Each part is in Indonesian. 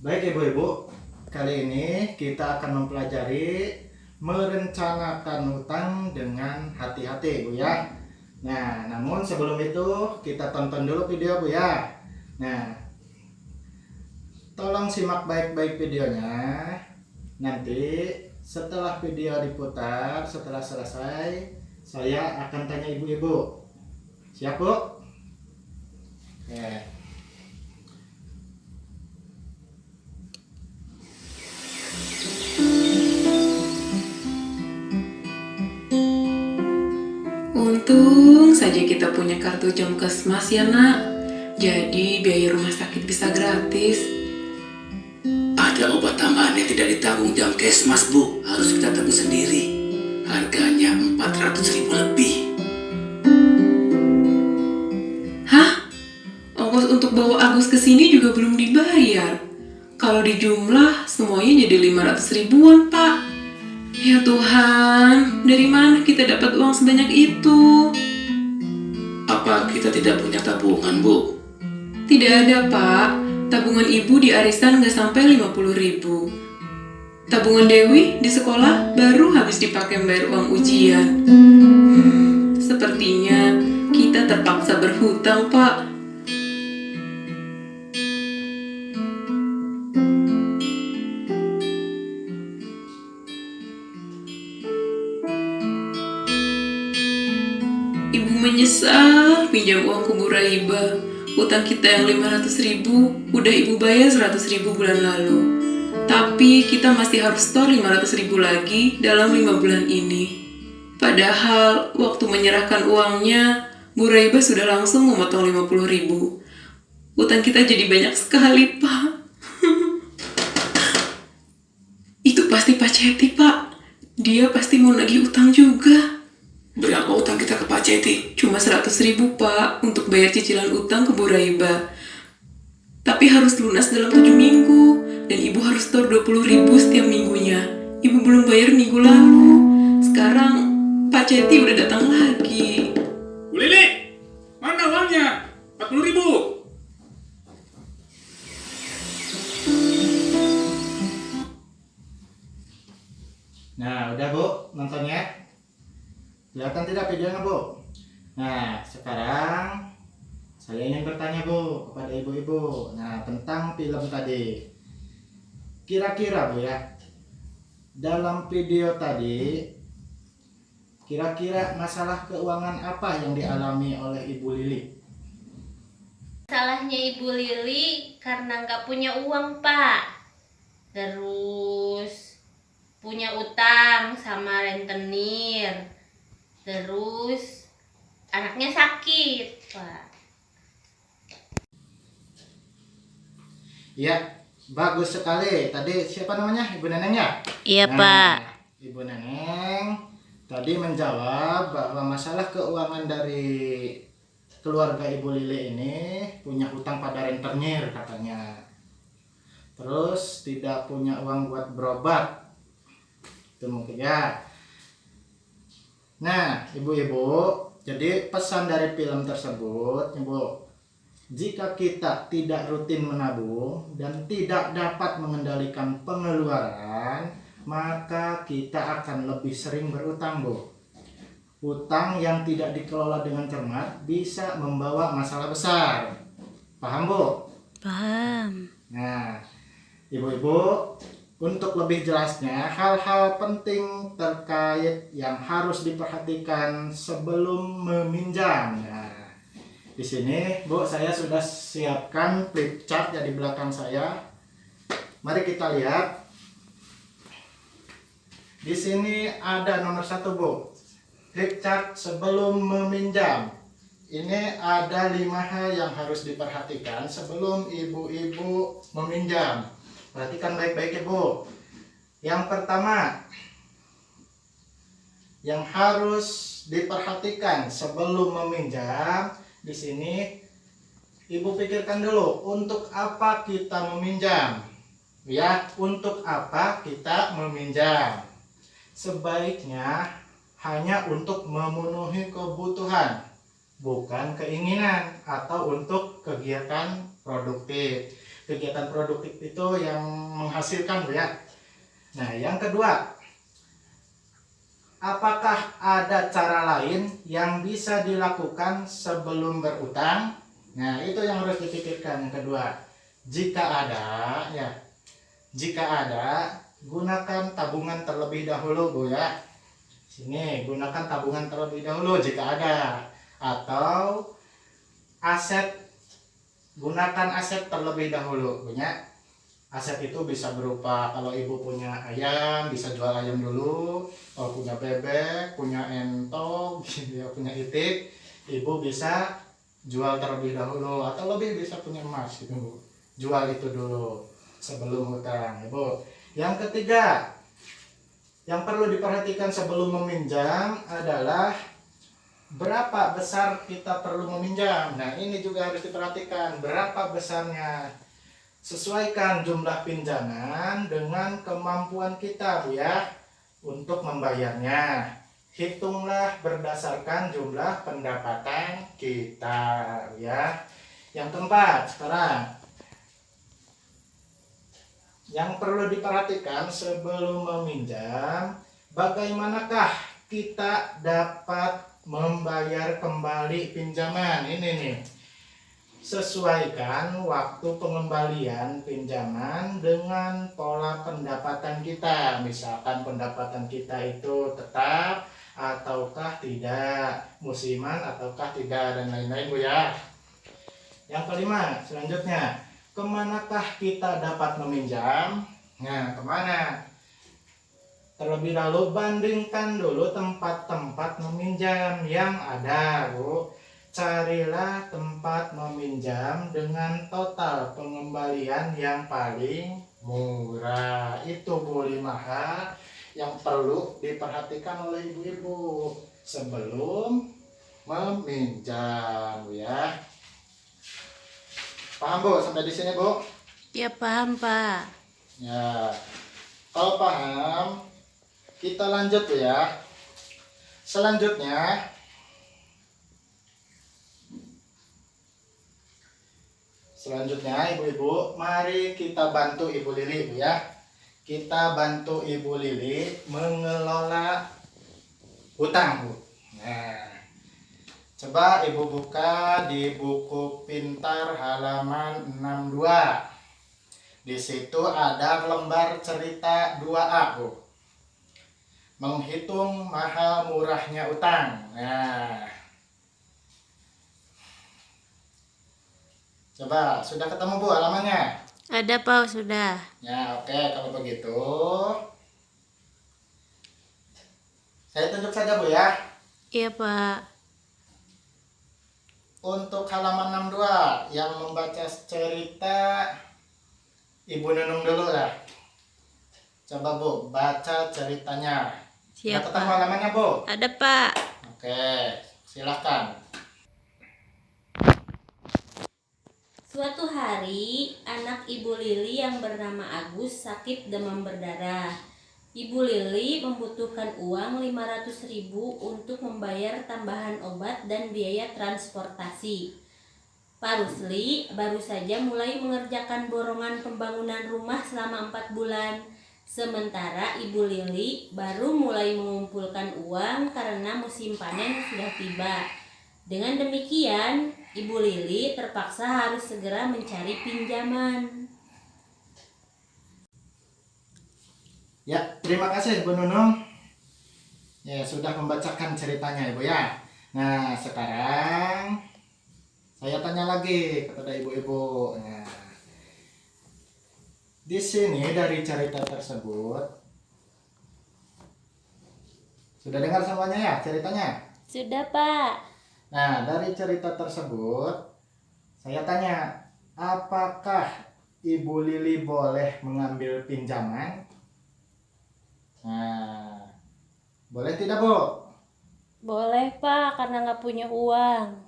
Baik ibu-ibu, kali ini kita akan mempelajari merencanakan hutang dengan hati-hati Bu ya. Nah, namun sebelum itu kita tonton dulu video Bu ya. Nah, tolong simak baik-baik videonya. Nanti setelah video diputar, setelah selesai, saya akan tanya ibu-ibu. Siap Bu? Oke. Untung saja kita punya kartu Jamkesmas ya nak. Jadi biaya rumah sakit bisa gratis. Ada obat tambahan yang tidak ditanggung Jamkesmas, Bu. Harus kita tanggung sendiri. Harganya 400.000 lebih. Hah? Ongkos untuk bawa Agus ke sini juga belum dibayar. Kalau dijumlah semuanya jadi 500 ribuan pak. Ya Tuhan, dari mana kita dapat uang sebanyak itu? Apa kita tidak punya tabungan, Bu? Tidak ada pak. Tabungan ibu di arisan nggak sampai 50 ribu. Tabungan Dewi di sekolah baru habis dipakai bayar uang ujian. Sepertinya kita terpaksa berhutang pak. Ibu menyesal pinjam uang ke Bu Raiba. Utang kita yang 500 ribu udah ibu bayar 100 ribu bulan lalu. Tapi kita masih harus store 500 ribu lagi dalam 5 bulan ini. Padahal waktu menyerahkan uangnya, Bu Raiba sudah langsung memotong 50 ribu. Utang kita jadi banyak sekali, Pak. Itu pasti Pak Ceti, Pak. Dia pasti mau nagih utang juga. Berapa utang kita ke Pak Ceti? Cuma 100 ribu, Pak, untuk bayar cicilan utang ke Bu Raiba. Tapi harus lunas dalam 7 minggu. Dan ibu harus store 20 ribu setiap minggunya. Ibu belum bayar minggu lalu. Sekarang Pak Ceti udah datang lagi. Bu Lili, mana uangnya? 40 ribu. Nah, udah Bu, nontonnya? Kelihatan tidak videonya Bu? Nah, sekarang saya ingin bertanya Bu kepada ibu-ibu. Nah, tentang film tadi. Kira-kira Bu ya, dalam video tadi, kira-kira masalah keuangan apa yang dialami oleh Ibu Lili? Salahnya Ibu Lili karena nggak punya uang Pak. Terus punya utang sama rentenir. Terus anaknya sakit Pak. Ya, bagus sekali. Tadi siapa namanya? Ibu Neneng ya? Iya Nah, Pak. Ibu Neneng tadi menjawab bahwa masalah keuangan dari keluarga Ibu Lili ini punya hutang pada rentenir katanya. Terus tidak punya uang buat berobat. Itu mungkin ya. Nah, ibu-ibu, jadi pesan dari film tersebut, Ibu, jika kita tidak rutin menabung dan tidak dapat mengendalikan pengeluaran, maka kita akan lebih sering berutang, Bu. Utang yang tidak dikelola dengan cermat bisa membawa masalah besar. Paham, Bu? Paham. Nah, ibu-ibu, untuk lebih jelasnya, hal-hal penting terkait yang harus diperhatikan sebelum meminjam. Nah, di sini, Bu, saya sudah siapkan flip chart ya di belakang saya. Mari kita lihat. Di sini ada nomor 1, Bu. Flip chart sebelum meminjam. Ini ada 5 hal yang harus diperhatikan sebelum ibu-ibu meminjam. Perhatikan baik-baik Ibu. Yang pertama, yang harus diperhatikan sebelum meminjam, di sini Ibu pikirkan dulu, untuk apa kita meminjam? Ya, untuk apa kita meminjam? Sebaiknya hanya untuk memenuhi kebutuhan, bukan keinginan atau untuk kegiatan produktif. kegiatan produktif itu yang menghasilkan Bu ya. Nah, yang kedua, apakah ada cara lain yang bisa dilakukan sebelum berutang? Nah, itu yang harus dipikirkan. Yang kedua, jika ada, gunakan tabungan terlebih dahulu Bu ya. Sini, gunakan tabungan terlebih dahulu jika ada. Atau gunakan aset terlebih dahulu Bu ya. Aset itu bisa berupa, kalau ibu punya ayam, bisa jual ayam dulu. Kalau punya bebek, punya entok, punya itik, ibu bisa jual terlebih dahulu. Atau lebih bisa punya emas gitu Bu. Jual itu dulu sebelum hutang ibu. Yang ketiga, yang perlu diperhatikan sebelum meminjam adalah berapa besar kita perlu meminjam. Nah, ini juga harus diperhatikan, berapa besarnya. Sesuaikan jumlah pinjaman dengan kemampuan kita Bu ya untuk membayarnya. Hitunglah berdasarkan jumlah pendapatan kita ya. Yang keempat, sekarang yang perlu diperhatikan sebelum meminjam, bagaimanakah kita dapat membayar kembali pinjaman. Ini nih, sesuaikan waktu pengembalian pinjaman dengan pola pendapatan kita. Misalkan pendapatan kita itu tetap ataukah tidak, musiman ataukah tidak, dan lain-lain Bu ya. Yang kelima, selanjutnya, kemanakah kita dapat meminjam? Nah, kemana? Terlebih dahulu bandingkan dulu tempat-tempat meminjam yang ada Bu. Carilah tempat meminjam dengan total pengembalian yang paling murah. Itu Bu 5 hal yang perlu diperhatikan oleh ibu-ibu sebelum meminjam ya. Paham Bu sampai di sini Bu? Ya paham Pak. Ya. Kalau paham, kita lanjut ya. Selanjutnya ibu-ibu, mari kita bantu Ibu Lili Bu ya. Kita bantu Ibu Lili mengelola hutang Bu. Nah, coba Ibu buka di buku pintar halaman 62. Di situ ada lembar cerita 2A Bu. Menghitung mahal murahnya utang. Nah, coba sudah ketemu Bu halamannya? Ada Pak, sudah. Ya, oke, kalau begitu saya tunjuk saja Bu ya. Iya Pak. Untuk halaman 62 yang membaca cerita Ibu Nunung dulu lah. Coba Bu baca ceritanya. Sudah Siap ketemu Pak. halamannya Bu? Ada Pak. Oke, silahkan. Suatu hari, anak Ibu Lili yang bernama Agus sakit demam berdarah. Ibu Lili membutuhkan uang 500.000 untuk membayar tambahan obat dan biaya transportasi. Pak Rusli baru saja mulai mengerjakan borongan pembangunan rumah selama 4 bulan. Sementara Ibu Lili baru mulai mengumpulkan uang karena musim panen sudah tiba. Dengan demikian, Ibu Lili terpaksa harus segera mencari pinjaman. Ya, terima kasih Bu Nunung. Ya, sudah membacakan ceritanya Ibu ya. Nah, sekarang saya tanya lagi kepada ibu-ibu. Nah, di sini dari cerita tersebut sudah dengar semuanya ya ceritanya? Sudah Pak. Nah, dari cerita tersebut saya tanya, apakah Ibu Lili boleh mengambil pinjaman? Nah, boleh tidak Bu? Boleh Pak, karena nggak punya uang.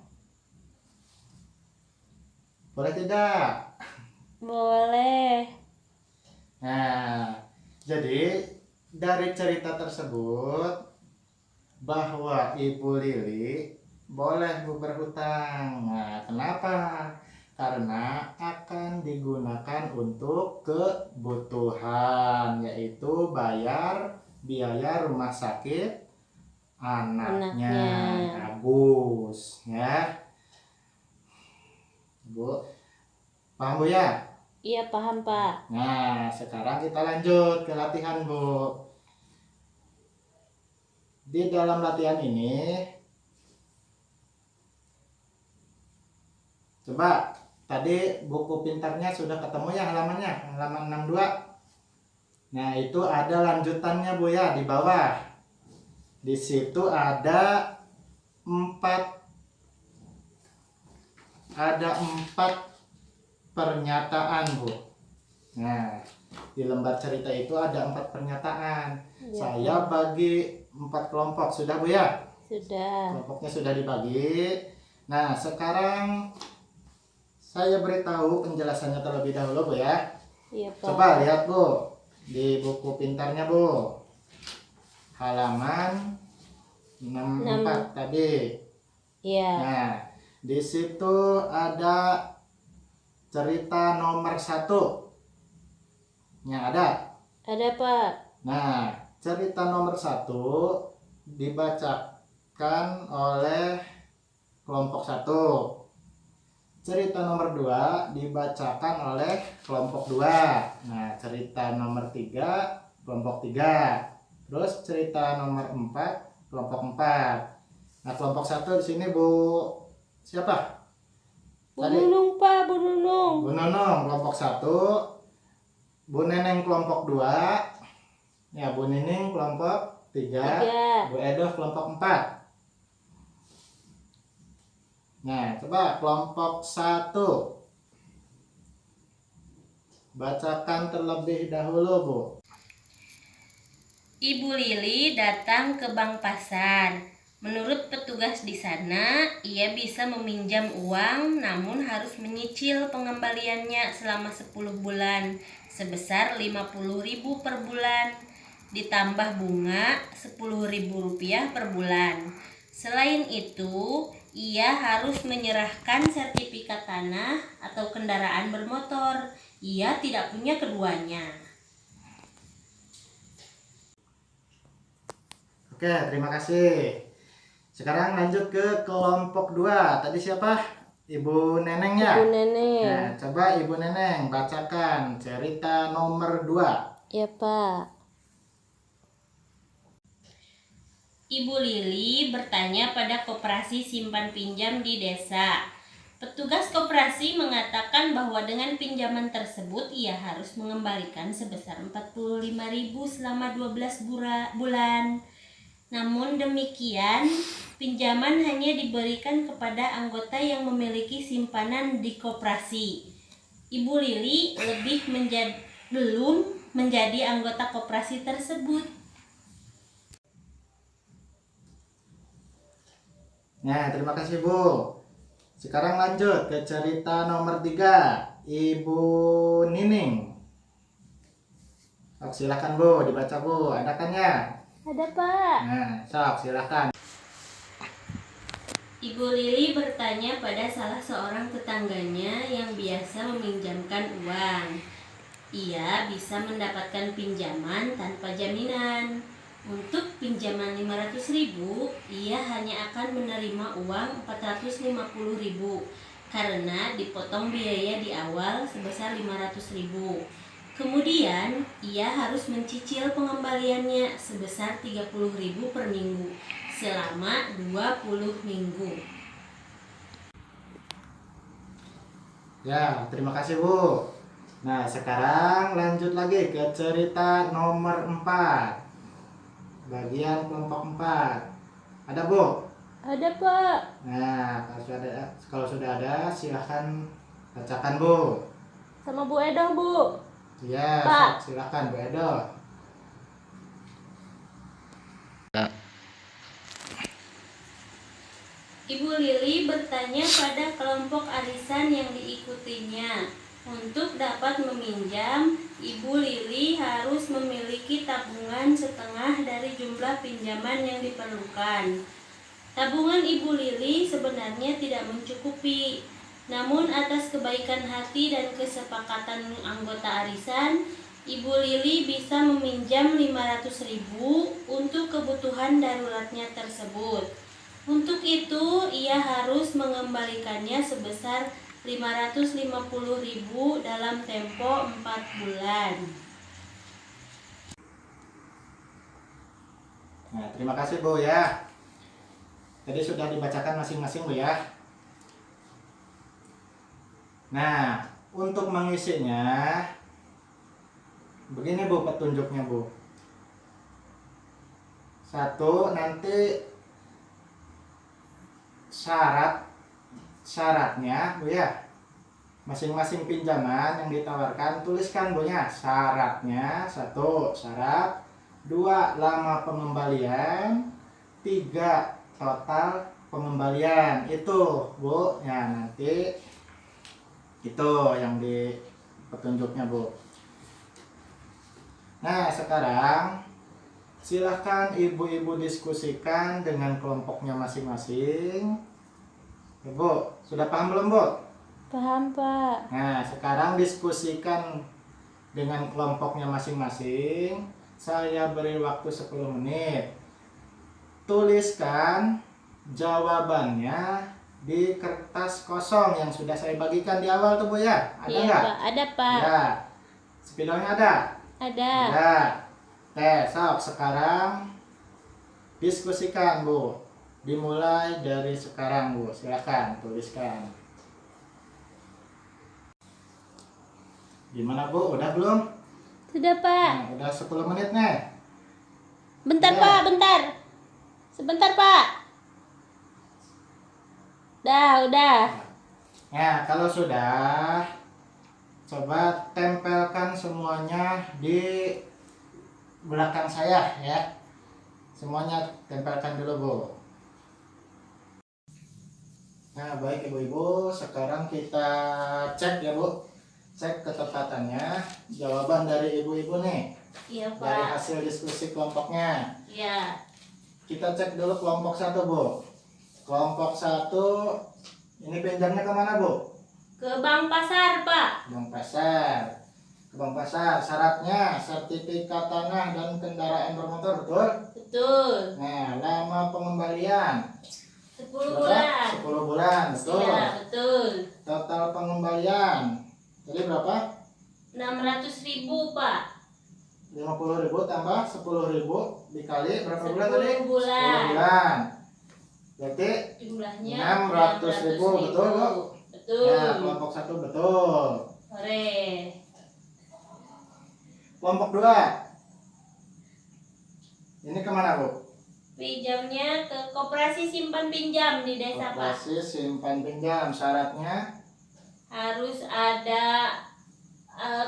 Boleh tidak? Boleh. Nah, jadi dari cerita tersebut bahwa Ibu Lili boleh Bu berhutang. Nah, kenapa? karena akan digunakan untuk kebutuhan, yaitu bayar biaya rumah sakit anaknya Agus ya. Bu, paham Bu ya? Iya paham Pak. Nah, sekarang kita lanjut ke latihan Bu. Di dalam latihan ini, coba tadi buku pintarnya sudah ketemu ya halamannya, halaman 62. Nah, itu ada lanjutannya Bu ya di bawah. Di situ ada 4 pernyataan Bu. Nah, di lembar cerita itu ada 4 pernyataan. Ya, Saya bagi 4 kelompok, sudah Bu ya? Sudah. Kelompoknya sudah dibagi. Nah, sekarang saya beritahu penjelasannya terlebih dahulu Bu ya. Iya Pak. Coba lihat Bu di buku pintarnya Bu, halaman 64 tadi. Iya. Nah, di situ ada cerita nomor 1. Yang ada. Ada Pak. Nah, cerita nomor 1 dibacakan oleh kelompok 1. Cerita nomor 2 dibacakan oleh kelompok 2. Nah, cerita nomor 3 kelompok 3. Terus cerita nomor 4 kelompok 4. Nah, kelompok 1 di sini Bu siapa? Bu Nunung Pak, Bu Nunung. Bu Nunung kelompok 1. Bu Neneng kelompok 2. Ya, Bu Nining kelompok 3. 3. Bu Edo kelompok 4. Nah, coba kelompok 1. Bacakan terlebih dahulu, Bu. Ibu Lili datang ke bank pasar. Menurut petugas di sana, ia bisa meminjam uang namun harus menyicil pengembaliannya selama 10 bulan sebesar 50.000 per bulan ditambah bunga Rp10.000 per bulan. Selain itu, ia harus menyerahkan sertifikat tanah atau kendaraan bermotor. Ia tidak punya keduanya. Oke, terima kasih. Sekarang lanjut ke kelompok 2. Tadi siapa? Ibu Neneng ya? Bu Neneng. Nah, coba Ibu Neneng bacakan cerita nomor 2. Iya Pak. Ibu Lili bertanya pada koperasi simpan pinjam di desa. Petugas koperasi mengatakan bahwa dengan pinjaman tersebut ia harus mengembalikan sebesar 45.000 selama 12 bulan. Namun demikian, pinjaman hanya diberikan kepada anggota yang memiliki simpanan di koperasi. Ibu Lili belum menjadi anggota koperasi tersebut. Nah, terima kasih Bu. Sekarang lanjut ke cerita nomor 3. Ibu Nining. Silakan Bu, dibaca Bu. Ada kan ya? Ada Pak. Nah, silakan. Ibu Lili bertanya pada salah seorang tetangganya yang biasa meminjamkan uang. Ia bisa mendapatkan pinjaman tanpa jaminan. Untuk pinjaman 500.000, ia hanya akan menerima uang 450.000 karena dipotong biaya di awal sebesar 500.000. Kemudian, ia harus mencicil pengembaliannya sebesar 30.000 per minggu selama 20 minggu. Ya, terima kasih Bu. Nah, sekarang lanjut lagi ke cerita nomor 4. Bagian kelompok 4. Ada Bu? Ada Pak. Nah, kalau sudah ada silahkan bacakan Bu. Sama Bu Edo Bu. Ya, Pak. silahkan Bu Edo. Ibu Lili bertanya pada kelompok arisan yang diikutinya. Untuk dapat meminjam, Ibu Lili harus memiliki tabungan setengah dari jumlah pinjaman yang diperlukan. Tabungan Ibu Lili sebenarnya tidak mencukupi. Namun atas kebaikan hati dan kesepakatan anggota arisan, Ibu Lili bisa meminjam 500.000 untuk kebutuhan daruratnya tersebut. Untuk itu, ia harus mengembalikannya sebesar 550.000 dalam tempo 4 bulan. Nah, terima kasih Bu ya. Tadi sudah dibacakan masing-masing Bu ya. Nah, untuk mengisinya begini Bu petunjuknya Bu. Satu, nanti syaratnya Bu ya. Masing-masing pinjaman yang ditawarkan tuliskan Bu ya. Syaratnya, satu, syarat, dua, lama pengembalian, tiga, total pengembalian. Itu Bu ya, nanti itu yang di petunjuknya Bu. Nah, sekarang silahkan ibu-ibu diskusikan dengan kelompoknya masing-masing. Bu, sudah paham belum Bu? Paham, Pak. Nah, sekarang diskusikan dengan kelompoknya masing-masing. Saya beri waktu 10 menit. Tuliskan jawabannya di kertas kosong yang sudah saya bagikan di awal tuh Bu ya. Ada Iya, nggak? Pak. Ada, Pak. Ya. Spidolnya ada? Ada. Ada. Sok sekarang diskusikan Bu. Dimulai dari sekarang Bu. Silakan tuliskan. Gimana Bu? Udah belum? Sudah, Pak. Nah, udah 10 menit nih. Bentar, Udah. Pak. Bentar. Sebentar, Pak. Udah. Nah, kalau sudah, coba tempelkan semuanya di belakang saya ya. Semuanya tempelkan dulu Bu. Nah, baik ibu-ibu, sekarang kita cek ya Bu. Cek ketepatannya jawaban dari ibu-ibu nih. Iya, Dari Pak. hasil diskusi kelompoknya. Iya. Kita cek dulu kelompok 1 Bu. Kelompok 1 ini pinjamnya kemana Bu? Ke Bank Pasar, Pak. Bank Pasar. Ke Bank Pasar. Syaratnya sertifikat tanah dan kendaraan bermotor, betul? Betul. Nah, lama pengembalian 10 berapa? bulan. 10 bulan, betul. Iya, betul. Total pengembalian tadi berapa? 600.000, Pak. 50.000 tambah 10.000 dikali berapa bulan tadi? 10 bulan. 10 bulan. Berarti Jumlahnya 600.000, betul Bu? Betul. Ya, kelompok 1 betul. Sore. Kelompok 2 ini kemana Bu? Pinjamnya ke koperasi simpan pinjam di desa, Pak. Koperasi simpan pinjam. Syaratnya Harus ada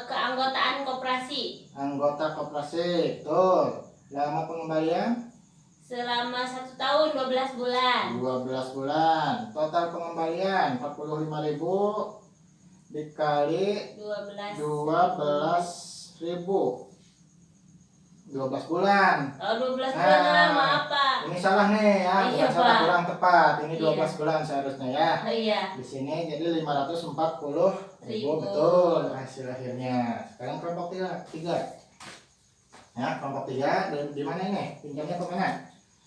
keanggotaan koperasi anggota koperasi, betul. Lama pengembalian selama 1 tahun 12 bulan. 12 bulan. Total pengembalian 45.000 dikali 12.000. 12 bulan. Oh, 12 bulan Nah, maaf, Pak. Ini salah nih ya, Iya, bukan salah, Pak. kurang tepat. Ini Iya. 12 bulan seharusnya ya. Oh, iya. Di sini jadi 540.000 betul hasil akhirnya. Sekarang kelompok 3. Ya, kelompok 3 di mana ini? Pinjamnya ke mana?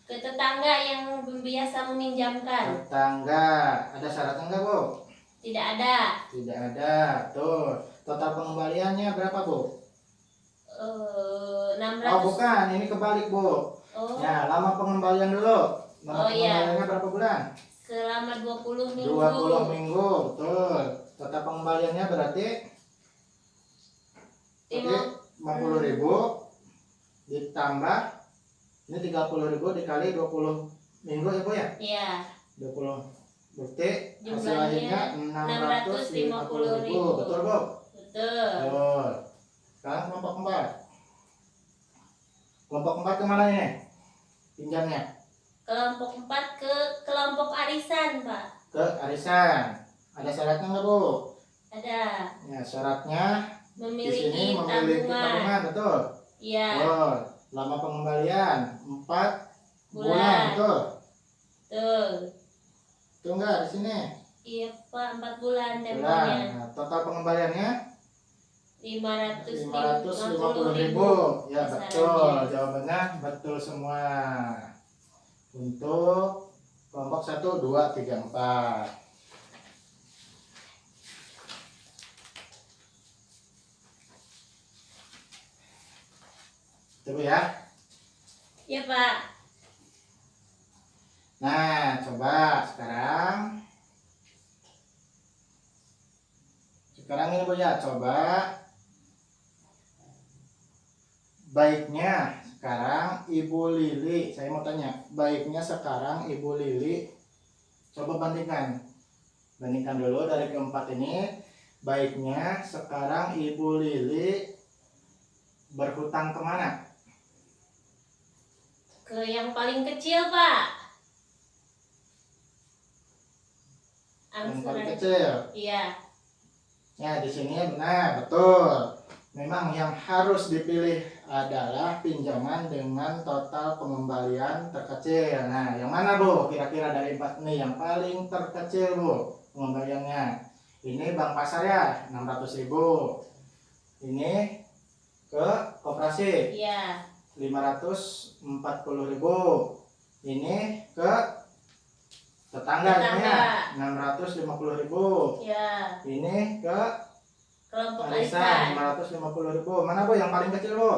Ke tetangga yang biasa meminjamkan. Tetangga. Ada syaratnya enggak, Bu? Tidak ada. Tidak ada. Tuh. Total pengembaliannya berapa, Bu? 600. Oh, bukan. Ini kebalik, Bu. Oh, Ya, lama pengembalian dulu. Lama Oh, iya. pengembaliannya berapa bulan? selama 20 minggu. 20 minggu. Betul. Total pengembaliannya berarti 50.000 ditambah ini 30.000 dikali 20 minggu ya Bu ya? Iya. 20 berarti hasil Jumlahnya akhirnya 650.000. Betul Bu? Betul. Betul. Sekarang kelompok 4. Kelompok 4 kemana ini? Pinjamnya? Kelompok 4 ke kelompok arisan, Pak. Ke arisan. Ada syaratnya nggak Bu? Ada. Ya, syaratnya di sini Memiliki memiliki tabungan. tabungan, betul? Iya. Betul. Lama pengembalian 4 bulan, Bulan. betul? Betul. Itu enggak di sini. Iya Pak, 4 bulan Bulan. temponya. Nah, total pengembaliannya 550.000 Ya betul, jawabannya betul semua. Untuk kelompok 1, 2, 3, 4. Coba ya. Iya Pak. Nah, coba sekarang ini Bu ya, coba baiknya sekarang Ibu Lili, saya mau tanya, baiknya sekarang Ibu Lili coba bandingkan dulu dari keempat ini. Baiknya sekarang Ibu Lili berhutang kemana? Ke yang paling kecil Pak. Yang paling Angsuran. kecil. Iya. Ya, di sini benar, betul. Memang yang harus dipilih adalah pinjaman dengan total pengembalian terkecil. Nah, yang mana Bu? Kira-kira dari 4 ini yang paling terkecil Bu pengembaliannya. Ini Bank Pasar ya, 600.000. Ini ke koperasi Iya. 540.000. Ini ke tetangganya 650.000. Iya. Ini ke Kelompok arisan arisan. 550.000. Mana Bu yang paling kecil Bu?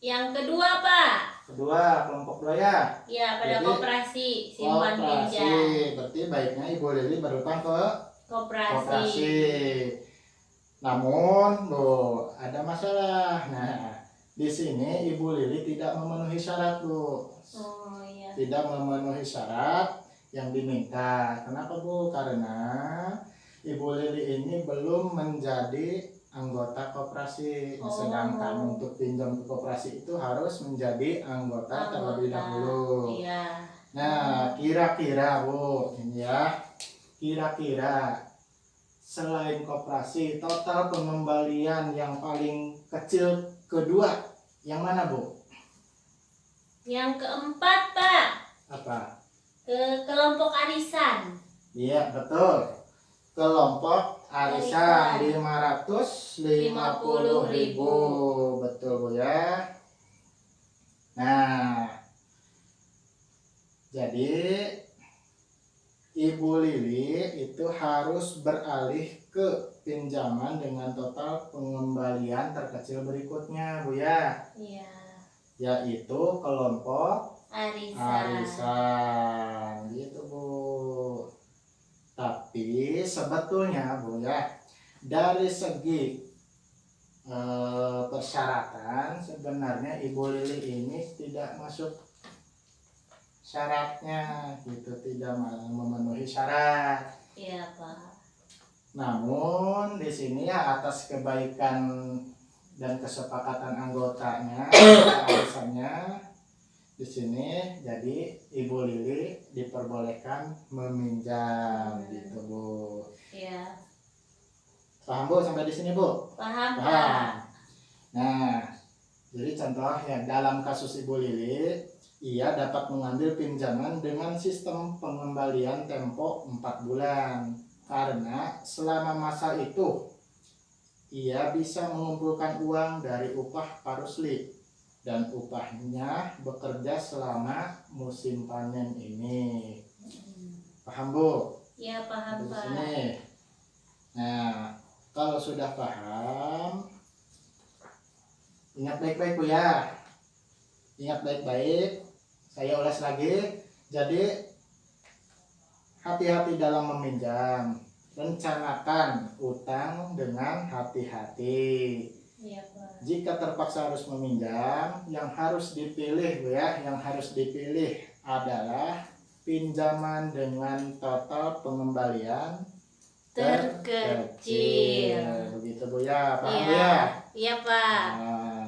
Yang kedua Pak. Kedua, kelompok 2 ya. Iya, pada Jadi, koperasi simpan Koperasi. pinjam. Berarti baiknya Ibu Lili berhutang ke Koperasi. koperasi. Namun Bu, ada masalah. Nah, di sini Ibu Lili tidak memenuhi syarat Bu. Oh iya. Tidak memenuhi syarat yang diminta. Kenapa Bu? Karena Ibu Lili ini belum menjadi anggota koperasi. Oh. Sedangkan untuk pinjam ke koperasi itu harus menjadi anggota terlebih dahulu. Iya. Nah, kira-kira Bu, ini ya, kira-kira selain koperasi, total pengembalian yang paling kecil kedua, yang mana Bu? Yang keempat Pak. Apa? Ke kelompok arisan. Iya, betul. Kelompok arisan 550.000. Betul Bu ya. Nah, jadi Ibu Lili itu harus beralih ke pinjaman dengan total pengembalian terkecil berikutnya Bu ya, Iya. yaitu kelompok Arisan. arisan gitu Bu. Tapi sebetulnya Bu ya, dari segi persyaratan sebenarnya Ibu Lili ini tidak masuk syaratnya gitu, tidak memenuhi syarat. Iya Pak. Namun di sini ya atas kebaikan dan kesepakatan anggotanya, alasannya di sini jadi Ibu Lili diperbolehkan meminjam gitu Bu. Iya. Paham Bu sampai di sini Bu? Paham Pak. Paham. Nah, jadi contoh ya dalam kasus Ibu Lili, ia dapat mengambil pinjaman dengan sistem pengembalian tempo 4 bulan. Karena selama masa itu ia bisa mengumpulkan uang dari upah parusli dan upahnya bekerja selama musim panen ini. Paham Bu? Iya paham Di Pak. sini. Nah, kalau sudah paham, ingat baik-baik Bu ya. Ingat baik-baik. Saya ulas lagi. Jadi hati-hati dalam meminjam. Rencanakan utang dengan hati-hati. Iya Pak. Jika terpaksa harus meminjam, yang harus dipilih Bu ya, yang harus dipilih adalah pinjaman dengan total pengembalian Terkecil. begitu Bu ya, paham Bu Iya. ya? Iya Pak. Nah,